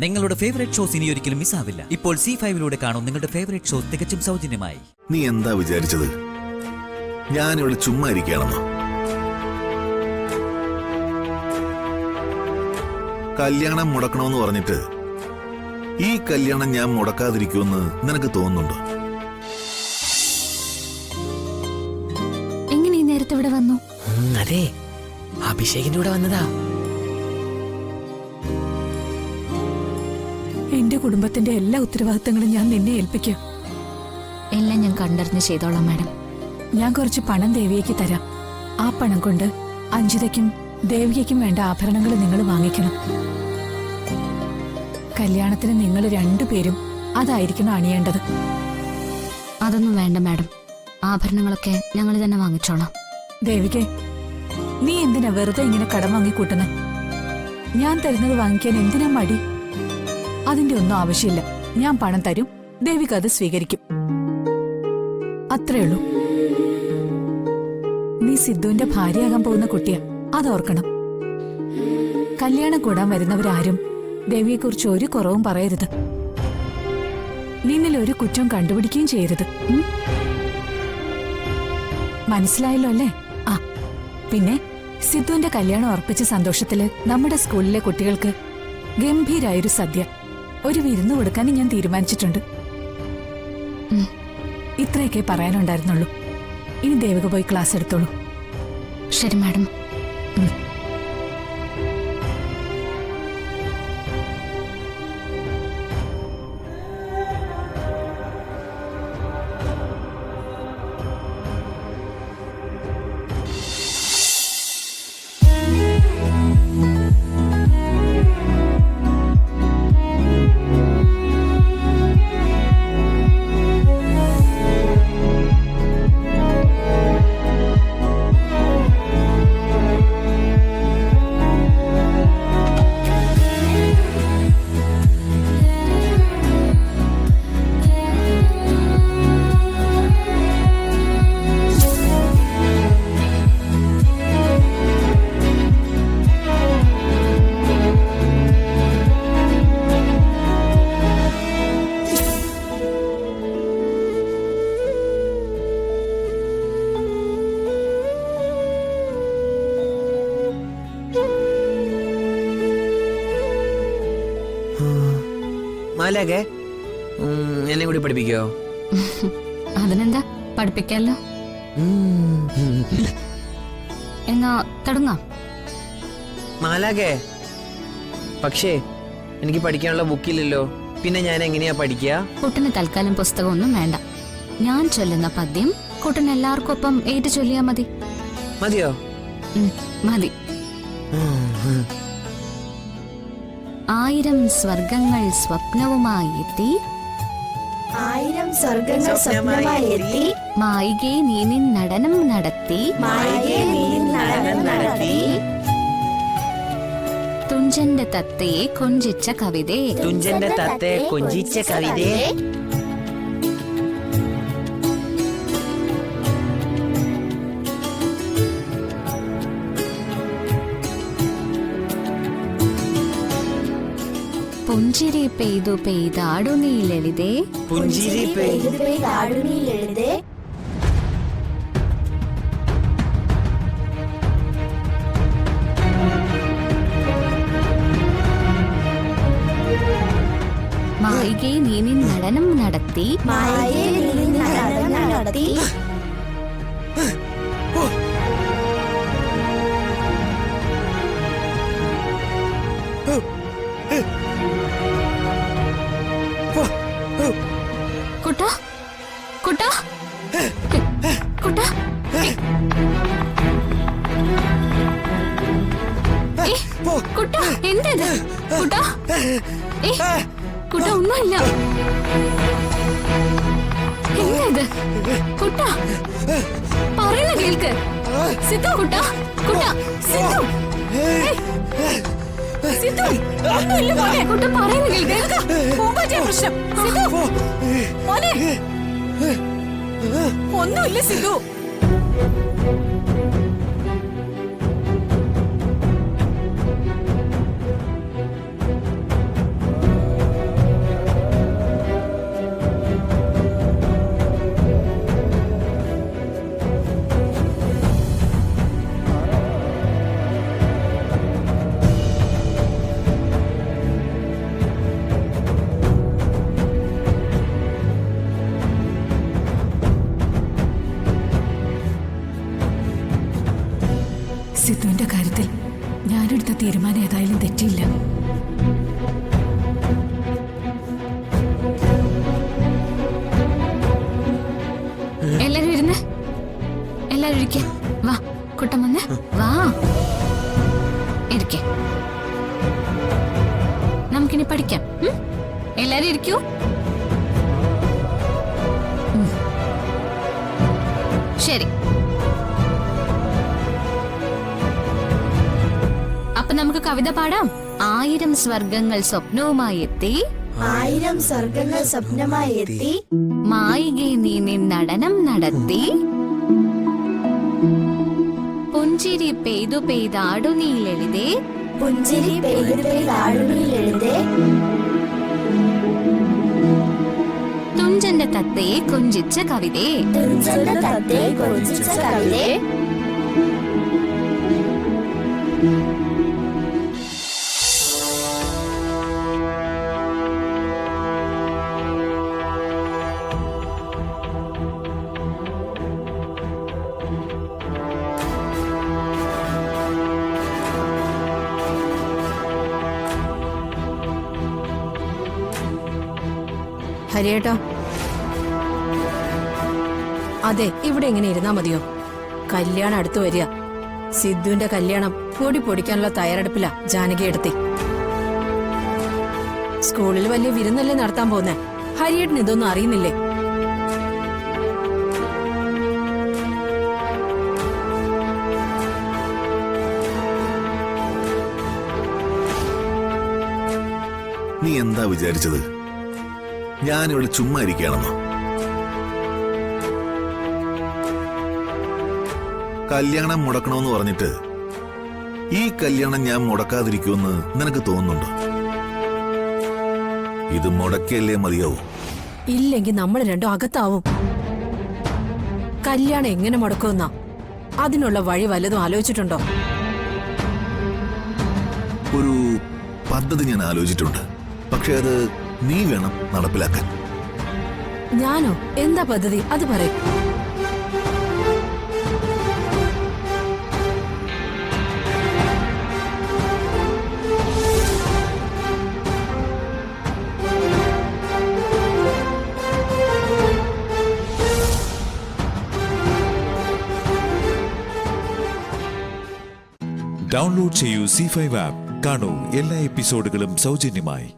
നിങ്ങളുടെ favourite shows ഇനി ഒരിക്കലും മിസ്സാവില്ല. ഇപ്പോൾ C5 കാണും നിങ്ങളുടെ ഫേവറേറ്റ് ഷോസ് തികച്ചും സൗജന്യമായി. നീ എന്താ വിചാരിച്ചത്? ഞാനിവിടെ ചുമ്മാ ഇരിക്കുകയാണെന്നോ? കല്യാണം മുടക്കണമെന്ന് പറഞ്ഞിട്ട് ഈ കല്യാണം ഞാൻ മുടക്കാതിരിക്കുമെന്ന് നിനക്ക് തോന്നുന്നുണ്ടോ? എങ്ങനെ ഈ നേരത്തെ ഇവിടെ വന്നു? അതെ, അഭിഷേകിന്റെ കൂടെ വന്നതാ. എന്റെ കുടുംബത്തിന്റെ എല്ലാ ഉത്തരവാദിത്തങ്ങളും ഞാൻ നിന്നെ ഏൽപ്പിക്കാം. എല്ലാം ഞാൻ കണ്ടറിഞ്ഞ് ചെയ്തോളാം മാഡം. ഞാൻ കുറച്ച് പണം ദേവികയ്ക്ക് തരാം. ആ പണം കൊണ്ട് അഞ്ജിതയ്ക്കും ദേവികയ്ക്കും വേണ്ട ആഭരണങ്ങൾ നിങ്ങൾ വാങ്ങിക്കണം. കല്യാണത്തിന് നിങ്ങൾ രണ്ടുപേരും അതായിരിക്കണം അണിയേണ്ടത്. അതൊന്നും വേണ്ട മാഡം, ആഭരണങ്ങളൊക്കെ ഞങ്ങൾ തന്നെ വാങ്ങിച്ചോളാം. ദേവികെ, നീ എന്തിനാ വെറുതെ ഇങ്ങനെ കടം വാങ്ങിക്കൂട്ടുന്നത്? ഞാൻ തരുന്നത് വാങ്ങിക്കാൻ എന്തിനാ മടി? അതിന്റെ ഒന്നും ആവശ്യമില്ല. ഞാൻ പണം തരും, ദേവിക അത് സ്വീകരിക്കും. അത്രയുള്ളൂ. നീ സിദ്ധുവിന്റെ ഭാര്യയാകാൻ പോകുന്ന കുട്ടിയാ, അതോർക്കണം. കല്യാണം കൂടാൻ വരുന്നവരാരും ദേവിയെക്കുറിച്ച് ഒരു കുറവും പറയരുത്. നിന്നിൽ ഒരു കുറ്റം കണ്ടുപിടിക്കുകയും ചെയ്യരുത്. മനസ്സിലായല്ലോ അല്ലേ? ആ പിന്നെ സിദ്ധുവിന്റെ കല്യാണം ഉറപ്പിച്ച സന്തോഷത്തില് നമ്മുടെ സ്കൂളിലെ കുട്ടികൾക്ക് ഗംഭീരായൊരു സദ്യ, ഒരു വിരുന്ന് കൊടുക്കാൻ ഞാൻ തീരുമാനിച്ചിട്ടുണ്ട്. ഇത്രയൊക്കെ പറയാനുണ്ടായിരുന്നുള്ളൂ. ഇനി ദേവിക പോയി ക്ലാസ് എടുത്തോളൂ. ശരി മാഡം. മാലാകെ, എന്നെ കൂടി പഠിപ്പിക്കോ? അതിനെന്താ, പഠിപ്പിക്കാലോ. എന്നാ തുടങ്ങാം. മാലാകെ, പക്ഷേ എനിക്ക് പഠിക്കാനുള്ള ബുക്കില്ലല്ലോ, പിന്നെ ഞാൻ എങ്ങനെയാ പഠിക്കുക? കുട്ടന് തൽക്കാലം പുസ്തകമൊന്നും വേണ്ട. ഞാൻ ചൊല്ലുന്ന പദ്യം കുട്ടൻ എല്ലാവർക്കും ഒപ്പം ഏറ്റു ചൊല്ലിയാ മതി. മതിയോ? മതി. 1000 സ്വർഗങ്ങൾ സ്വപ്നവുമായി എത്തി, 1000 സ്വർഗങ്ങൾ സ്വപ്നമായി എത്തി, മായികേ നീ നിൻ നടനം നടത്തി, മായികേ നീ നടനം നടത്തി, തുഞ്ചന്റെ തത്തയെ കൊഞ്ചിച്ച കവിതേ, തുഞ്ചന്റെ തത്തയെ കൊഞ്ചിച്ച കവിതേ. പുഞ്ചിരി പെയ്തു പെയ്താടു നീ ലളിതേ, പുഞ്ചിരി പെയ്തു പെയ്താടു നീ ലളിതേ, മായികേ നീ നിൻ നടനം നടത്തി, മായികേ നീ നടനം നടത്തി, കുട്ടാ കുട്ടാ കുട്ടാ, കുട്ടാ എന്തത്? കുട്ടാ കുട്ടാ ഒന്നുമില്ല. എന്തത്? കുട്ടാ പറയുന്ന കേൾക്ക്. സിദ്ധു, കുട്ടാ കുട്ടാ, സിദ്ധു സിദ്ധു, ഒന്നുമില്ല മോനെ. കുട്ടാ പറയുന്ന കേൾക്ക്. പ്രശ്നം സിദ്ധു മോനെ, ഒന്നുമില്ല സിദ്ധു. ഇരിക്കെ വാ കുട്ടൻ വന്ന് വാ ഇരിക്കെ നമുക്കിനി പഠിക്കാം ഉം? എല്ലാരും ഇരിക്കൂ ഉം. ശരി അപ്പൊ നമുക്ക് കവിത പാടാം. 1000 സ്വർഗങ്ങൾ സ്വപ്നവുമായി എത്തി, 1000 സ്വർഗങ്ങൾ സ്വപ്നമായി എത്തി, മായികെ നീ നടനം നടത്തി, പുഞ്ചിരി പെയ്തു പെയ്താടു നീലെഴുതേ, പുഞ്ചിരി പെയ്ത് പെയ്ത് ആടുമീലെഴുതേ, തുഞ്ചന്റെ തത്തയെ കൊഞ്ചിച്ച കവിതേ, തുഞ്ചന്റെ തത്തയെ കൊഞ്ചിച്ച കവിതേ. ഹരിയേട്ടാ, അതെ, ഇവിടെ ഇങ്ങനെ ഇരുന്നാ മതിയോ? കല്യാണം അടുത്തു വരിക. സിദ്ധുവിന്റെ കല്യാണം പൊടി പൊടിക്കാനുള്ള തയ്യാറെടുപ്പിലാ ജാനകി എടുത്തി. സ്കൂളിൽ വലിയ വിരുന്നല്ലേ നടത്താൻ പോകുന്നേ. ഹരിയേട്ടന് ഇതൊന്നും അറിയുന്നില്ലേ? നീ എന്താ വിചാരിച്ചത്? ഞാനിവിടെ ചുമ്മാ ഇരിക്കുകയാണെന്നോ? കല്യാണം മുടക്കണമെന്ന് പറഞ്ഞിട്ട് ഈ കല്യാണം ഞാൻ മുടക്കാതിരിക്കുമെന്ന് നിനക്ക് തോന്നുന്നുണ്ടോ? ഇത് മുടക്കിയല്ലേ മതിയാവൂ. ഇല്ലെങ്കിൽ നമ്മൾ രണ്ടും അകത്താവും. കല്യാണം എങ്ങനെ മുടക്കുമെന്നാ? അതിനുള്ള വഴി വല്ലതും ആലോചിച്ചിട്ടുണ്ടോ? ഒരു പദ്ധതി ഞാൻ ആലോചിച്ചിട്ടുണ്ട്. പക്ഷെ അത് നീ വേണം നടപ്പിലാക്കാൻ. ഞാനോ? എന്താ പദ്ധതി? അത് പറയും. ഡൗൺലോഡ് ചെയ്യൂ C5 ആപ്പ്. കാണൂ എല്ലാ എപ്പിസോഡുകളും സൗജന്യമായി.